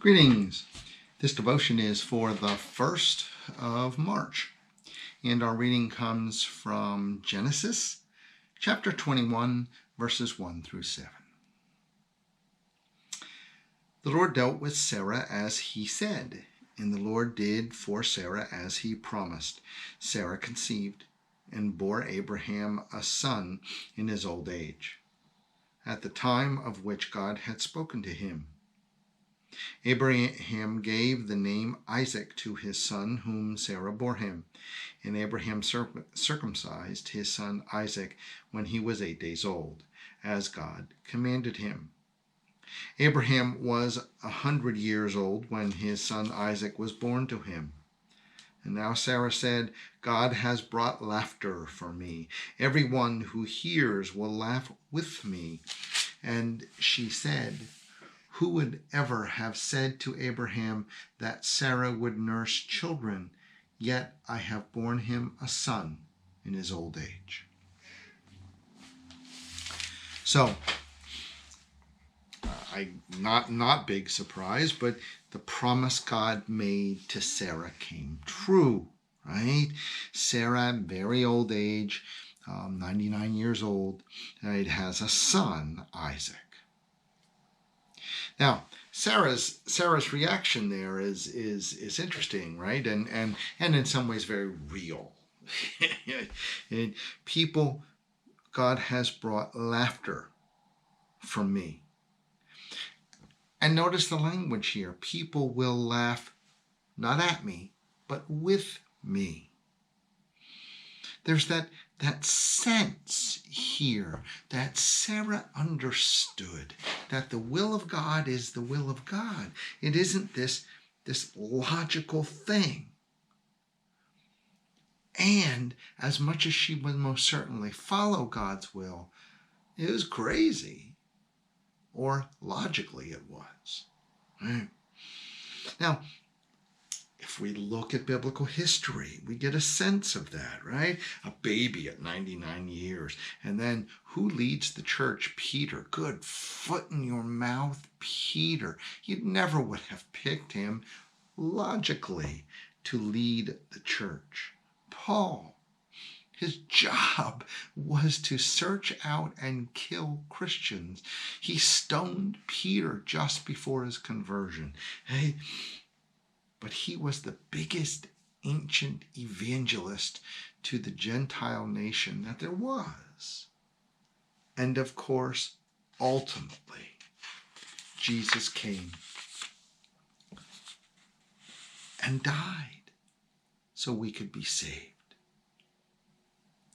Greetings. This devotion is for the 1st of March, and our reading comes from Genesis chapter 21, verses 1 through 7. The Lord dealt with Sarah as he said, and the Lord did for Sarah as he promised. Sarah conceived and bore Abraham a son in his old age, at the time of which God had spoken to him. Abraham gave the name Isaac to his son whom Sarah bore him, and Abraham circumcised his son Isaac when he was 8 days old, as God commanded him. Abraham was 100 years old when his son Isaac was born to him. And now Sarah said, God has brought laughter for me. Everyone who hears will laugh with me. And she said, who would ever have said to Abraham that Sarah would nurse children? Yet I have borne him a son in his old age. So, not big surprise, but the promise God made to Sarah came true, right? Sarah, very old age, 99 years old, it has a son, Isaac. Now, Sarah's reaction there is interesting, right? And in some ways very real. And people, God has brought laughter from me. And notice the language here. People will laugh not at me, but with me. There's that sense here that Sarah understood that the will of God is the will of God. It isn't this logical thing. And as much as she would most certainly follow God's will, it was crazy, or logically it was. Right? Now, if we look at biblical history, we get a sense of that, right? A baby at 99 years. And then who leads the church? Peter. Good foot in your mouth, Peter. You never would have picked him logically to lead the church. Paul. His job was to search out and kill Christians. He stoned Peter just before his conversion. Hey, but he was the biggest ancient evangelist to the Gentile nation that there was. And of course, ultimately, Jesus came and died so we could be saved.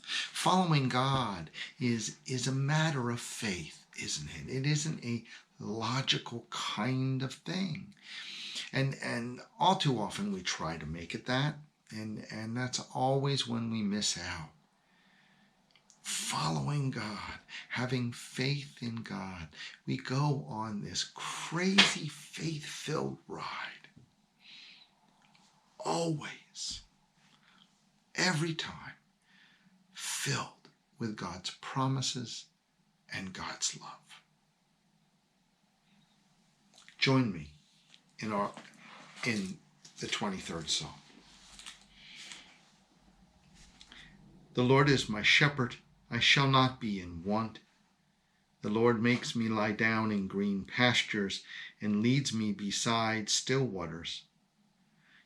Following God is a matter of faith, isn't it? It isn't a logical kind of thing. And all too often we try to make it that, and that's always when we miss out. Following God, having faith in God, we go on this crazy faith-filled ride. Always, every time, filled with God's promises and God's love. Join me in the 23rd Psalm. The Lord is my shepherd, I shall not be in want. The Lord makes me lie down in green pastures and leads me beside still waters.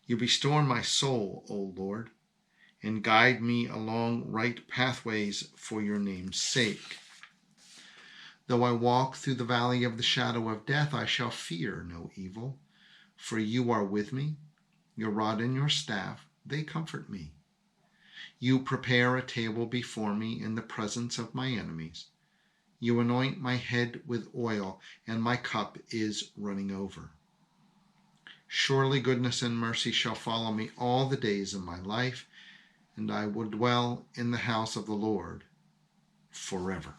You restore my soul, O Lord, and guide me along right pathways for your name's sake. Though I walk through the valley of the shadow of death, I shall fear no evil. For you are with me, your rod and your staff, they comfort me. You prepare a table before me in the presence of my enemies. You anoint my head with oil, and my cup is running over. Surely goodness and mercy shall follow me all the days of my life, and I will dwell in the house of the Lord forever.